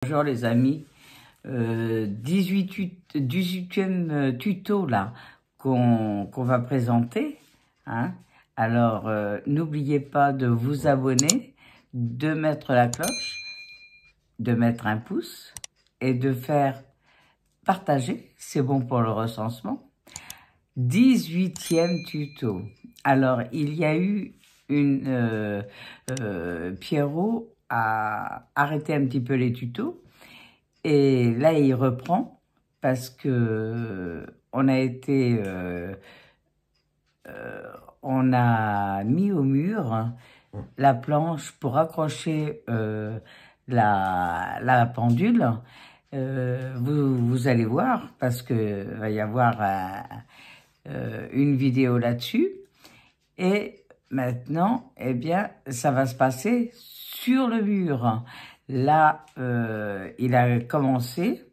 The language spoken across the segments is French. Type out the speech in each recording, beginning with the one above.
Bonjour les amis, 18e tuto là qu'on va présenter. Hein. Alors n'oubliez pas de vous abonner, de mettre la cloche, de mettre un pouce et de faire partager, c'est bon pour le recensement. 18e tuto. Alors il y a eu une Pierrot a arrêté un petit peu les tutos et là il reprend parce que on a mis au mur la planche pour accrocher la pendule. Vous allez voir parce que va y avoir une vidéo là-dessus. Et maintenant, eh bien, ça va se passer sur le mur. Là, il a commencé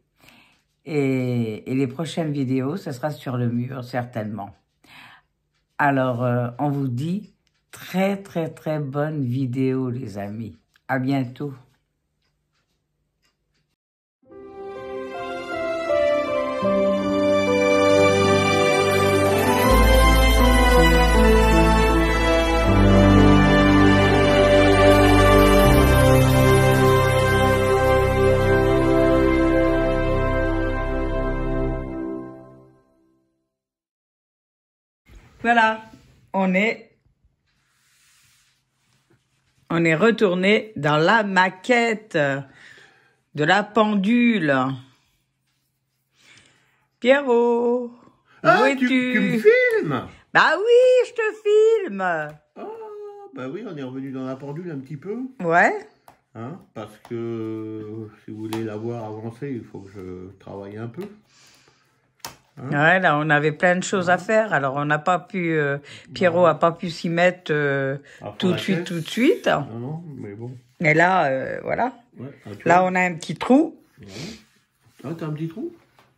et les prochaines vidéos, ce sera sur le mur, certainement. Alors, on vous dit très bonne vidéo, les amis. À bientôt. Voilà, on est retourné dans la maquette de la pendule. Pierrot, où es-tu? Tu me filmes? Bah oui, je te filme. Ah, bah oui, on est revenu dans la pendule un petit peu. Ouais. Hein, parce que si vous voulez la voir avancer, il faut que je travaille un peu. Hein? Ouais, là, on avait plein de choses à faire, alors on n'a pas pu, Pierrot a pas pu s'y mettre tout de suite. Non, mais bon. Et là, voilà. Ouais, là, on a un petit trou. Ouais. Ah, t'as un petit trou?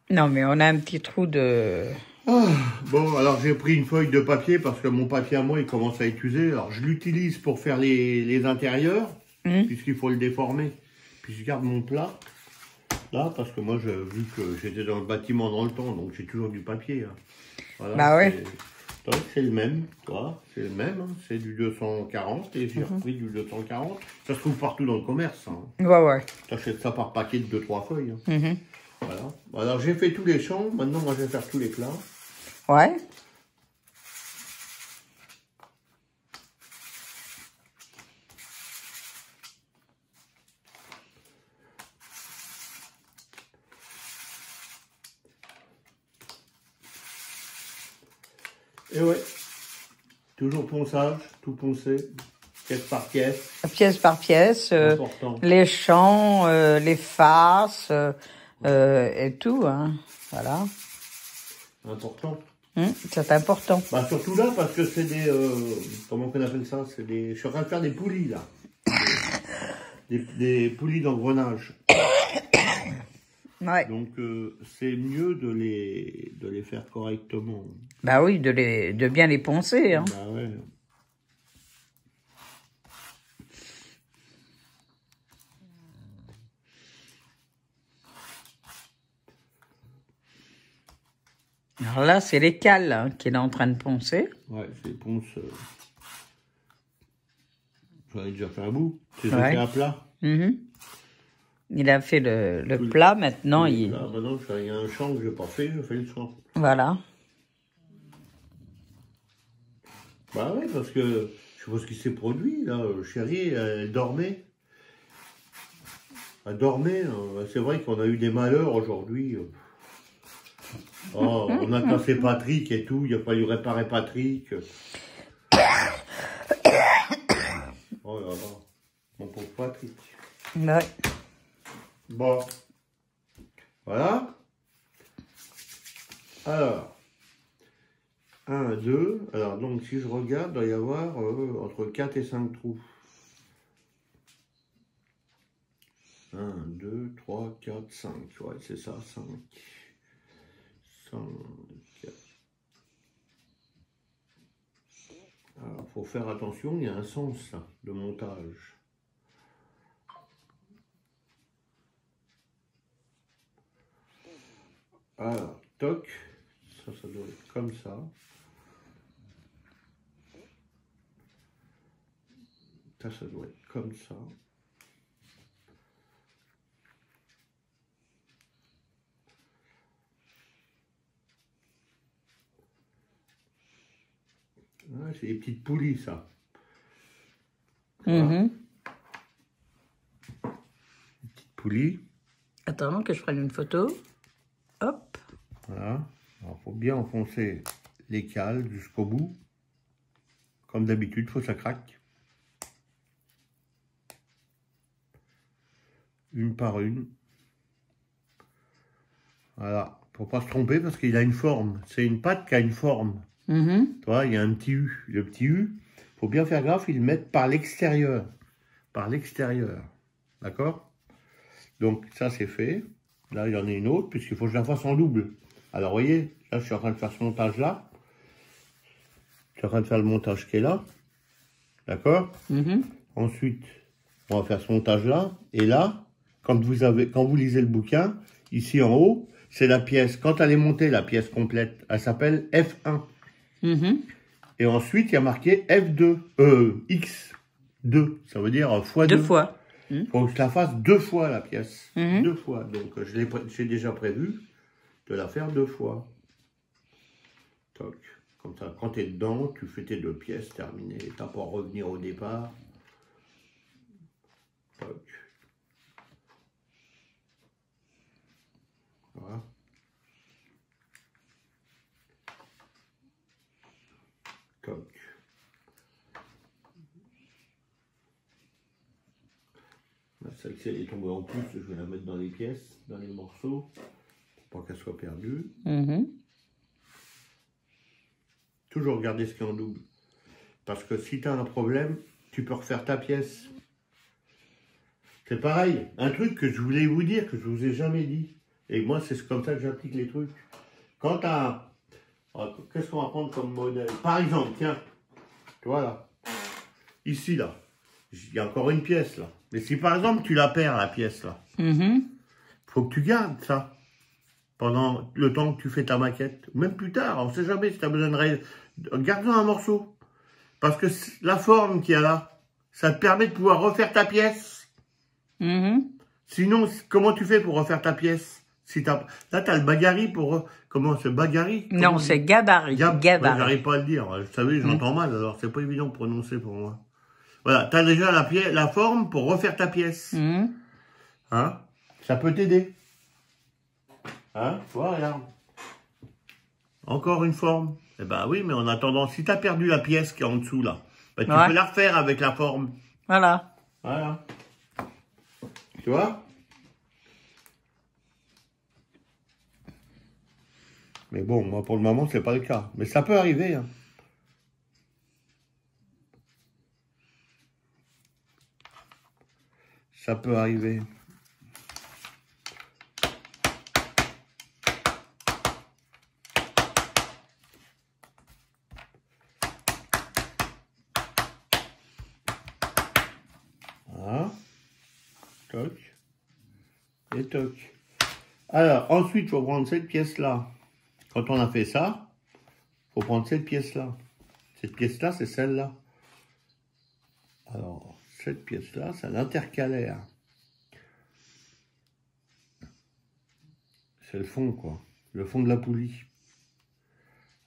Non, mais on a un petit trou de... Ah, bon, alors j'ai pris une feuille de papier parce que mon papier à moi, il commence à être usé. Alors je l'utilise pour faire les intérieurs, puisqu'il faut le déformer. Puis je garde mon plat. Là, parce que moi, vu que j'étais dans le bâtiment dans le temps, donc j'ai toujours du papier. Hein. Voilà, bah ouais. C'est le même, toi. C'est le même. Hein. C'est du 240 et j'ai repris du 240. Ça se trouve partout dans le commerce. Hein. Ouais. T'achètes ça par paquet de 2-3 feuilles. Hein. Voilà. Alors j'ai fait tous les champs. Maintenant, moi, je vais faire tous les plats. Ouais. Et ouais, toujours ponçage, tout poncé, pièce par pièce. Pièce par pièce, les champs, les faces, et tout, hein. Voilà. Important. C'est important. Bah surtout là, parce que c'est des, comment on appelle ça? C'est des, je suis en train de faire des poulies, là. Des poulies d'engrenage. Ouais. Donc, c'est mieux de les faire correctement. Bah oui, de bien les poncer, hein. Bah ouais. Alors là, c'est les cales hein, qu'il est en train de poncer. Ouais, c'est ponce. J'en ai déjà fait un bout. C'est fait un plat. Il a fait le plat, maintenant il... Là, maintenant, il y a un champ que je n'ai pas fait, je fais le champ. Voilà. Bah ouais, parce que je sais pas ce qui s'est produit, là. Chérie, elle dormait. Elle dormait. C'est vrai qu'on a eu des malheurs aujourd'hui. Oh, on a cassé Patrick et tout, il a fallu réparer Patrick. Oh là là, mon pauvre Patrick. Ouais. Bon, voilà. Alors, 1, 2, alors donc si je regarde, il doit y avoir entre 4 et 5 trous. 1, 2, 3, 4, 5, ouais c'est ça, 5. 5, 4. Alors, il faut faire attention, il y a un sens là, de montage. Alors, toc. Ça doit être comme ça. Ça doit être comme ça. Ouais, c'est des petites poulies, ça. Mhm. Petite poulie. Attends que je prenne une photo. Hop. Voilà. Alors, faut bien enfoncer les cales jusqu'au bout. Comme d'habitude, faut que ça craque. Une par une. Voilà. Faut pas se tromper parce qu'il a une forme. C'est une pâte qui a une forme. Mhm. Tu vois, il y a un petit U. Le petit U, faut bien faire gaffe, ils le mettent par l'extérieur. Par l'extérieur. D'accord? Donc, ça, c'est fait. Là, il y en a une autre, puisqu'il faut que je la fasse en double. Alors, vous voyez, là, je suis en train de faire ce montage-là. Je suis en train de faire le montage qui est là. D'accord? Mhm. Ensuite, on va faire ce montage-là. Et là, quand vous lisez le bouquin, ici en haut, c'est la pièce. Quand elle est montée, la pièce complète, elle s'appelle F1. Mhm. Et ensuite, il y a marqué F2, X2. Ça veut dire x2. Deux fois. Il faut que je la fasse 2 fois, la pièce. Mhm. 2 fois. Donc, j'ai déjà prévu de la faire 2 fois. Toc. Comme ça, quand tu es dedans, tu fais tes 2 pièces, terminé. Tu n'as pas à revenir au départ. Toc. Voilà. Toc. Celle-ci, elle est tombée en plus. Je vais la mettre dans les pièces, dans les morceaux, pour pas qu'elle soit perdue. Mhm. Toujours garder ce qui est en double. Parce que si tu as un problème, tu peux refaire ta pièce. C'est pareil. Un truc que je voulais vous dire, que je vous ai jamais dit. Et moi, c'est comme ça que j'applique les trucs. Quand tu as... Qu'est-ce qu'on va prendre comme modèle? Par exemple, tiens. Tu vois là. Ici, là. Il y a encore une pièce, là. Mais si par exemple, tu la perds, la pièce, là. Mhm. Faut que tu gardes ça. Pendant le temps que tu fais ta maquette. Ou même plus tard. On ne sait jamais si tu as besoin de... Garde-en un morceau. Parce que la forme qu'il y a là, ça te permet de pouvoir refaire ta pièce. Mhm. Sinon, comment tu fais pour refaire ta pièce? Si là, tu as le bagari pour... Comment c'est bagari? Non, c'est gabarit. Gabarit. J'arrive pas à le dire. Vous savez, j'entends mal, alors c'est pas évident de prononcer pour moi. Voilà, tu as déjà la forme pour refaire ta pièce. Mhm. Hein? Ça peut t'aider. Hein? Tu vois, regarde. Encore une forme. Eh ben oui, mais en attendant, si tu as perdu la pièce qui est en dessous, là, ben, tu peux la refaire avec la forme. Voilà. Voilà. Tu vois? Mais bon, moi, pour le moment, c'est pas le cas. Mais ça peut arriver, hein. Ça peut arriver. Voilà. Toc. Et toc. Alors, ensuite, il faut prendre cette pièce-là. Quand on a fait ça, il faut prendre cette pièce-là. Cette pièce-là, c'est celle-là. Alors, cette pièce-là, c'est l'intercalaire. C'est le fond, quoi. Le fond de la poulie.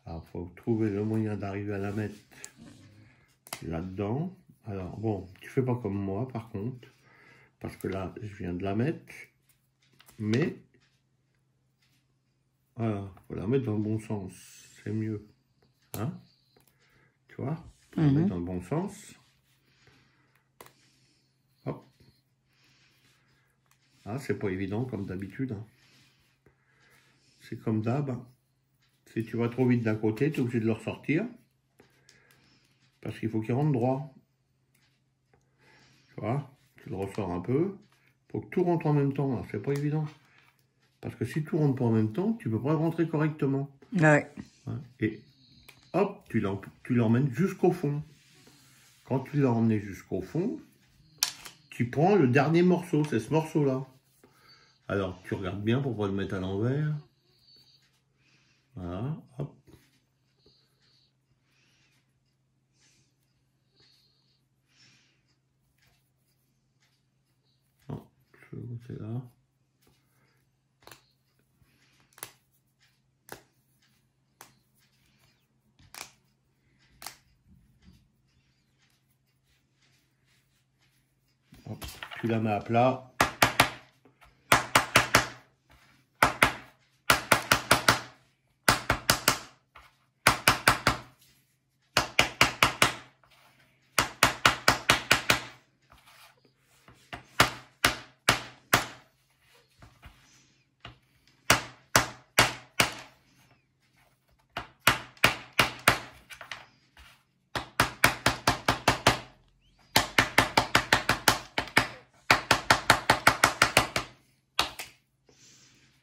Alors, il faut trouver le moyen d'arriver à la mettre là-dedans. Alors, bon, tu fais pas comme moi, par contre. Parce que là, je viens de la mettre. Mais, voilà, faut la mettre dans le bon sens. C'est mieux. Hein? Tu vois? Faut la mettre dans le bon sens. Hop. Ah, c'est pas évident, comme d'habitude. Hein. C'est comme d'hab. Si tu vas trop vite d'un côté, tu es obligé de le ressortir. Parce qu'il faut qu'il rentre droit. Tu vois? Tu le ressors un peu. Il faut que tout rentre en même temps. C'est pas évident. Parce que si tout rentre pas en même temps, tu peux pas le rentrer correctement. Ouais. Et hop, tu l'emmènes jusqu'au fond. Quand tu l'as emmené jusqu'au fond, tu prends le dernier morceau. C'est ce morceau-là. Alors, tu regardes bien pour pas le mettre à l'envers. Voilà, hop. Non, je vais goûter là. Hop, tu la mets à plat.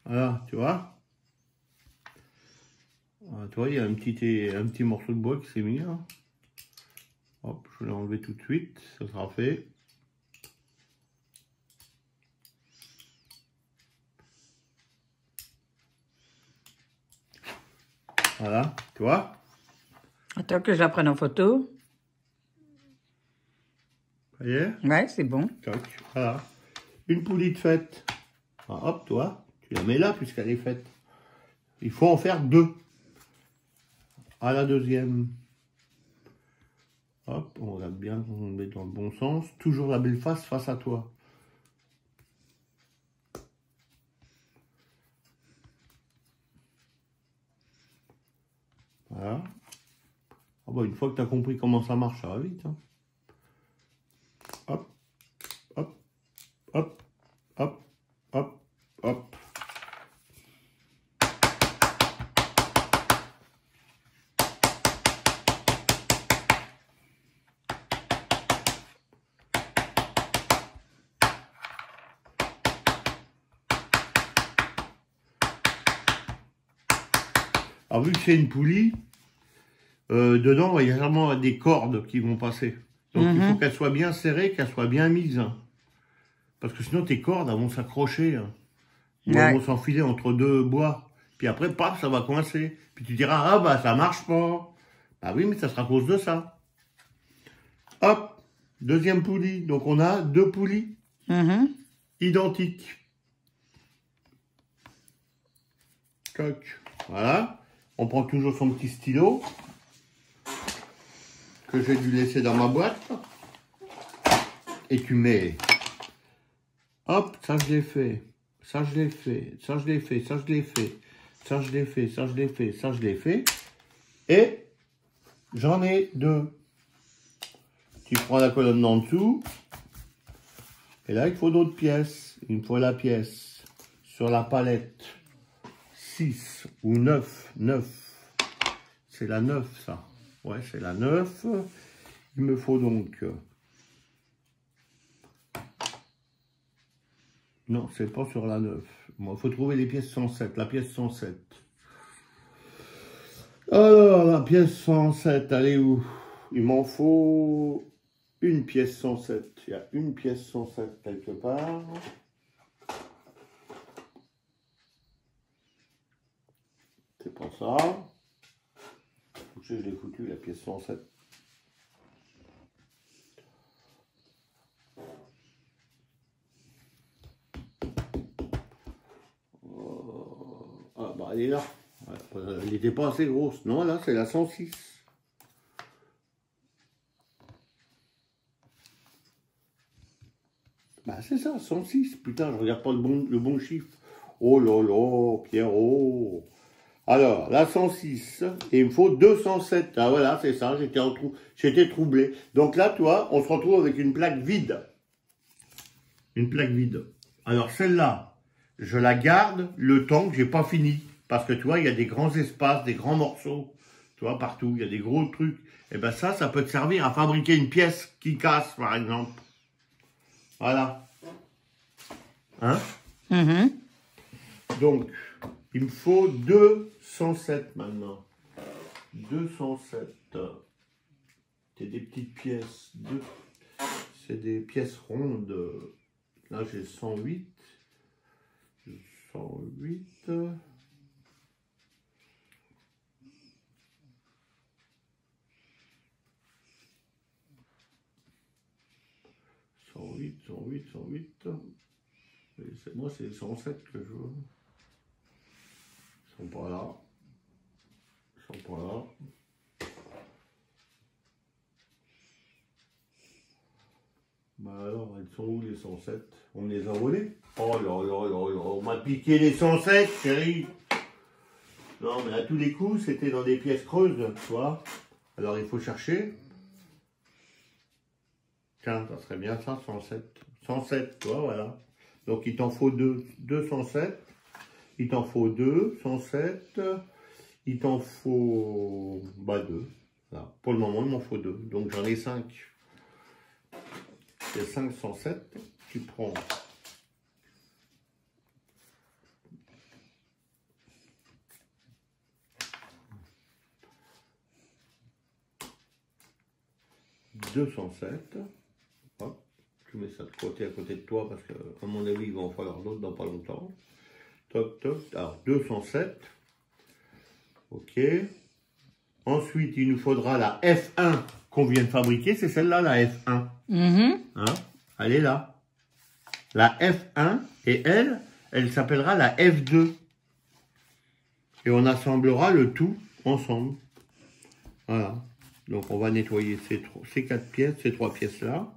Voilà, tu vois. Voilà, tu vois, il y a un petit morceau de bois qui s'est mis là. Hop, je vais l'enlever tout de suite, ça sera fait. Voilà, tu vois. Attends que je la prenne en photo. Ça y est. Ouais, c'est bon. Toc, voilà. Une poulie de fête. Ah, hop, toi, tu la mets là puisqu'elle est faite. Il faut en faire 2. À la deuxième. Hop, on regarde bien qu'on met dans le bon sens. Toujours la belle face à toi. Voilà. Ah bah, une fois que tu as compris comment ça marche, ça va vite. Hein. Hop, hop, hop, hop, hop, hop. Alors, vu que c'est une poulie, dedans, il y a vraiment des cordes qui vont passer. Donc, il faut qu'elle soit bien serrée, qu'elle soit bien mise. Parce que sinon, tes cordes, elles vont s'accrocher. Ou elles vont s'enfiler entre 2 bois. Puis après, paf, ça va coincer. Puis tu diras, ah bah, ça marche pas. Ah oui, mais ça sera à cause de ça. Hop, deuxième poulie. Donc, on a 2 poulies identiques. Toc. Voilà. On prend toujours son petit stylo que j'ai dû laisser dans ma boîte. Et tu mets, hop, ça je l'ai fait, ça je l'ai fait, ça je l'ai fait, ça je l'ai fait, ça je l'ai fait, ça je l'ai fait, ça je l'ai fait. Et j'en ai 2. Tu prends la colonne d'en dessous. Et là, il faut d'autres pièces. Il me faut la pièce sur la palette 6 ou 9. 9. C'est la 9, ça. Ouais, c'est la 9. Il me faut donc... Non, c'est pas sur la 9. Moi, il faut trouver les pièces 107. La pièce 107. Alors, la pièce 107, elle est où? Il m'en faut une pièce 107. Il y a une pièce 107 quelque part. C'est pas ça. Je l'ai foutu, la pièce 107. Ah bah elle est là. Elle n'était pas assez grosse. Non, là c'est la 106. Bah c'est ça, 106. Putain, je regarde pas le bon chiffre. Oh là là, Pierrot. Alors, la 106, et il me faut 207. Ah voilà, c'est ça, j'étais troublé. Donc là, toi, on se retrouve avec une plaque vide. Une plaque vide. Alors celle-là, je la garde le temps que j'ai pas fini. Parce que tu vois, il y a des grands espaces, des grands morceaux. Tu vois, partout, il y a des gros trucs. Et ben ça peut te servir à fabriquer une pièce qui casse, par exemple. Voilà. Hein? Donc, il me faut 207 maintenant. 207. C'est des petites pièces. C'est des pièces rondes. Là, j'ai 108. 108. Moi, c'est les 107 que je veux. Ils sont pas là. Ils sont pas là. Bah alors, ils sont où les 107? On me les a volés? Oh là là là là, on m'a piqué les 107, chérie. Non, mais à tous les coups, c'était dans des pièces creuses, tu vois. Alors, il faut chercher. Tiens, ça serait bien ça, 107. 107, tu vois, voilà. Donc, il t'en faut 207. Il t'en faut 2, 107. Il t'en faut 2. Voilà. Pour le moment, il m'en faut 2. Donc, j'en ai 5. C'est 507. Tu prends... « 207. Hop, tu mets ça de côté à côté de toi parce que, à mon avis, il va en falloir d'autres dans pas longtemps. Toc, toc. Alors, 207. Ok. Ensuite, il nous faudra la F1 qu'on vient de fabriquer. C'est celle-là, la F1. Hein? Elle est là. La F1, et elle s'appellera la F2. Et on assemblera le tout ensemble. Voilà. Donc, on va nettoyer ces 4 pièces, ces 3 pièces-là.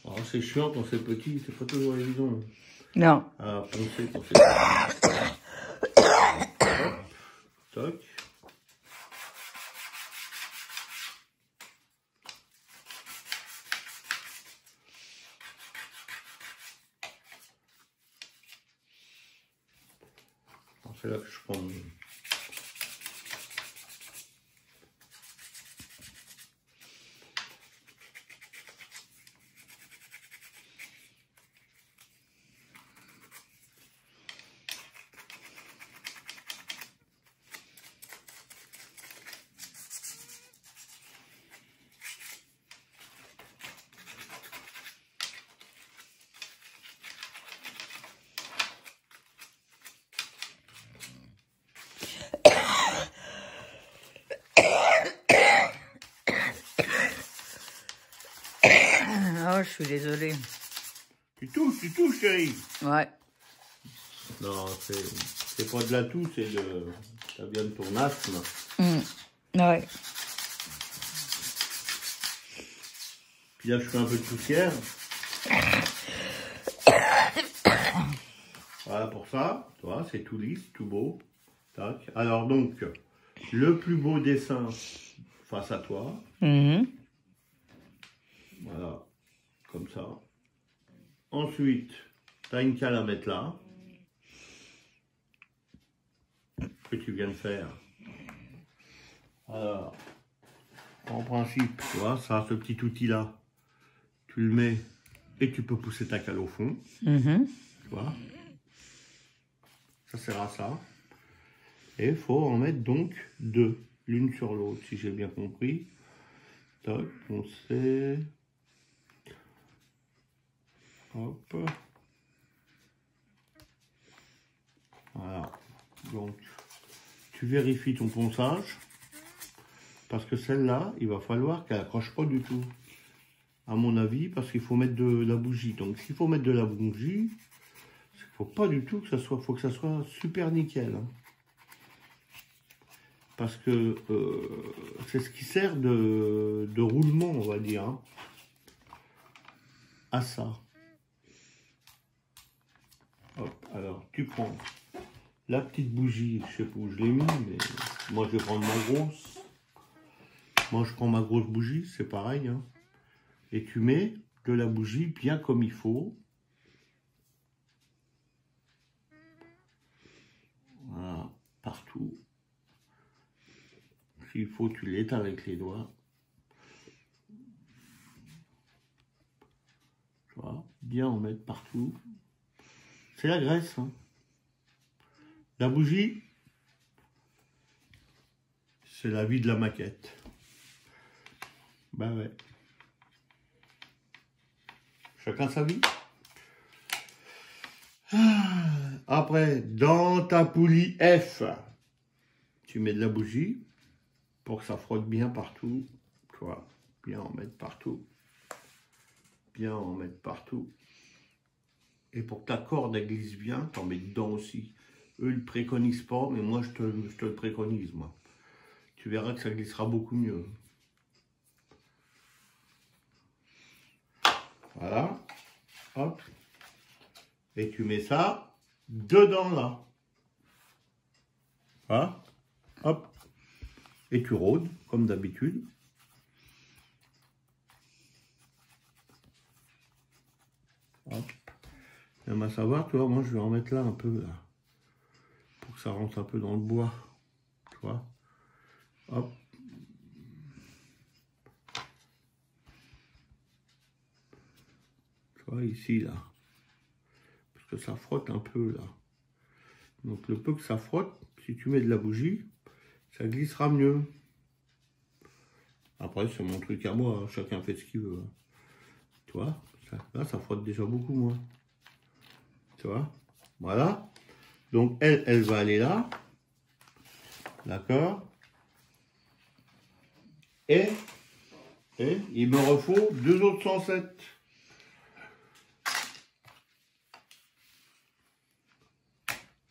Alors, c'est chiant quand c'est petit, c'est pas toujours évident. Non. À poncer quand c'est petit. Hop, toc. C'est là que je prends. Oh, je suis désolée. Tu touches, chérie. Ouais. Non, c'est pas de la toux, c'est de... Ça vient de ton asthme. Ouais. Puis là, je fais un peu de poussière. Voilà pour ça. Tu vois, c'est tout lisse, tout beau. Tac. Alors donc, le plus beau dessin face à toi. Voilà. Comme ça. Ensuite, tu as une cale à mettre là. Que tu viens de faire. Alors, en principe, tu vois, ça, ce petit outil-là, tu le mets et tu peux pousser ta cale au fond. Tu vois. Ça sert à ça. Et il faut en mettre donc 2, l'une sur l'autre, si j'ai bien compris. Toc, on sait. Hop. Voilà. Donc, tu vérifies ton ponçage. Parce que celle-là, il va falloir qu'elle accroche pas du tout. À mon avis, parce qu'il faut mettre de la bougie. Donc, s'il faut mettre de la bougie, il faut pas du tout que ça soit... faut que ça soit super nickel. Hein. Parce que c'est ce qui sert de roulement, on va dire. Hein, à ça. Hop, alors, tu prends la petite bougie, je sais pas où je l'ai mis, mais moi je vais prendre ma grosse. Moi je prends ma grosse bougie, c'est pareil. Hein. Et tu mets de la bougie bien comme il faut. s'il faut, tu l'étales avec les doigts. Tu vois, bien en mettre partout. C'est la graisse. Hein. La bougie, c'est la vie de la maquette. Ben ouais. Chacun sa vie. Après, dans ta poulie F, tu mets de la bougie pour que ça frotte bien partout. Tu vois, bien en mettre partout. Bien en mettre partout. Et pour que ta corde elle glisse bien, t'en mets dedans aussi. Eux, ils ne le préconisent pas, mais moi, je te le préconise, moi. Tu verras que ça glissera beaucoup mieux. Voilà. Hop. Et tu mets ça dedans, là. Voilà. Hop. Et tu rôdes, comme d'habitude. Hop. Même à savoir, tu vois, moi, je vais en mettre là, un peu, là. Pour que ça rentre un peu dans le bois. Tu vois. Hop. Tu vois, ici, là. Parce que ça frotte un peu, là. Donc, le peu que ça frotte, si tu mets de la bougie, ça glissera mieux. Après, c'est mon truc à moi. Hein. Chacun fait ce qu'il veut. Hein. Tu vois, là, ça frotte déjà beaucoup moins. Tu vois, voilà. Donc, elle va aller là. D'accord. Et il me refaut 2 autres 107.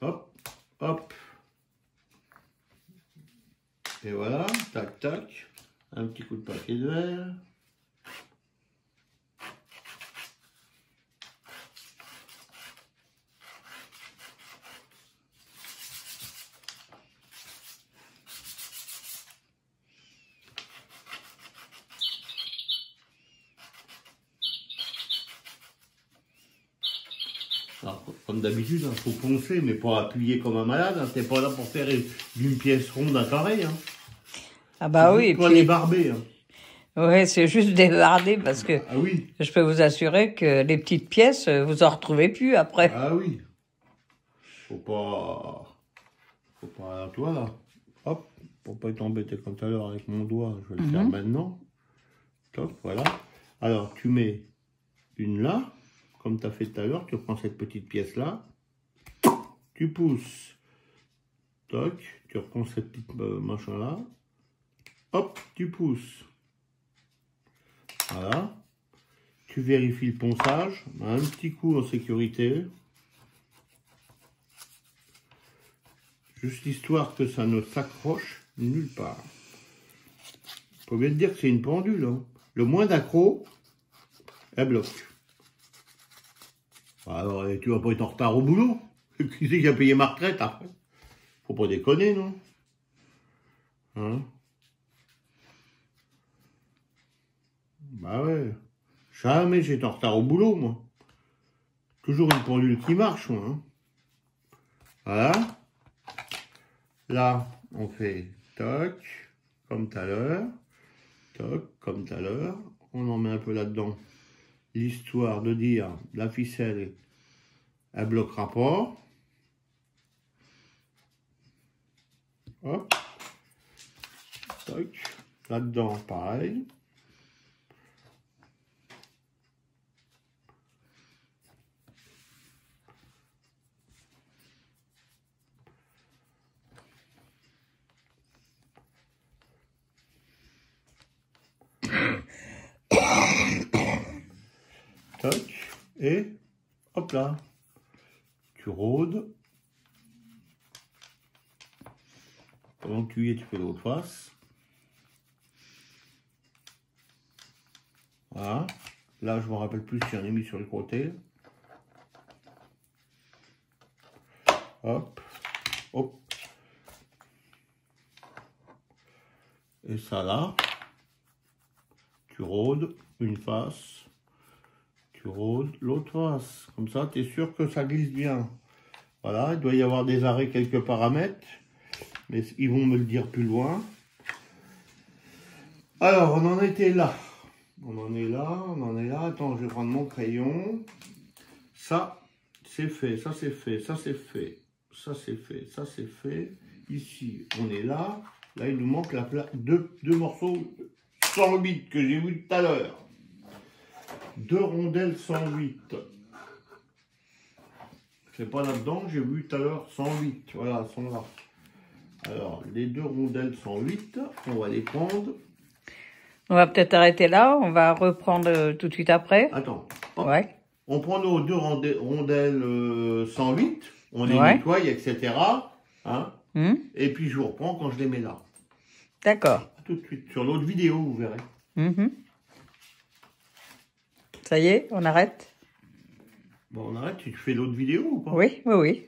Hop, hop. Et voilà, tac, tac. Un petit coup de papier de verre. Alors, comme d'habitude, il faut poncer, mais pas appuyer comme un malade. Hein. T'es pas là pour faire d'une pièce ronde un carré. Hein. Ah bah oui. Pour les barber. Hein. Ouais, c'est juste débarder parce que ah oui. Je peux vous assurer que les petites pièces, vous en retrouvez plus après. Ah oui. Faut pas toi là. Hop, pour pas être embêté comme tout à l'heure avec mon doigt, je vais le faire maintenant. Top, voilà. Alors tu mets une là, comme tu as fait tout à l'heure, tu prends cette petite pièce là, tu pousses, toc, tu reprends cette petite machin là, hop, tu pousses. Voilà. Tu vérifies le ponçage, un petit coup en sécurité. Juste histoire que ça ne s'accroche nulle part. Faut bien te dire que c'est une pendule. Hein. Le moins d'accro, elle bloque. Alors, tu vas pas être en retard au boulot. Qui c'est qui a payé ma retraite après? Faut pas déconner, non? Hein? Bah ouais. Jamais j'étais en retard au boulot, moi. Toujours une pendule qui marche, moi. Hein. Voilà. Là, on fait toc, comme tout à l'heure. Toc, comme tout à l'heure. On en met un peu là-dedans. L'histoire de dire la ficelle, elle bloquera pas. Hop. Toc. Là-dedans, pareil. Toc, et hop là, tu rôdes. Pendant que tu y es, tu fais l'autre face. Voilà. Là, je me rappelle plus si j'en ai mis sur le côté. Hop, hop. Et ça là, tu rôdes une face. Tu rôdes l'autre face. Comme ça, tu es sûr que ça glisse bien. Voilà, il doit y avoir des arrêts quelques paramètres. Mais ils vont me le dire plus loin. Alors, on en était là. On en est là, on en est là. Attends, je vais prendre mon crayon. Ça, c'est fait, ça c'est fait, ça c'est fait, ça c'est fait, ça c'est fait. Ici, on est là. Là, il nous manque deux morceaux 108 que j'ai vu tout à l'heure. 2 rondelles 108. C'est pas là-dedans, j'ai vu tout à l'heure 108. Voilà, elles sont là. Alors, les 2 rondelles 108, on va les prendre. On va peut-être arrêter là, on va reprendre tout de suite après. Attends. Hop. Ouais. On prend nos 2 rondelles 108, on les Ouais. nettoie, etc. Hein, et puis je vous reprends quand je les mets là. D'accord. Tout de suite. Sur l'autre vidéo, vous verrez. Ça y est, on arrête? Bon, on arrête. Tu fais l'autre vidéo ou pas? Oui, oui, oui.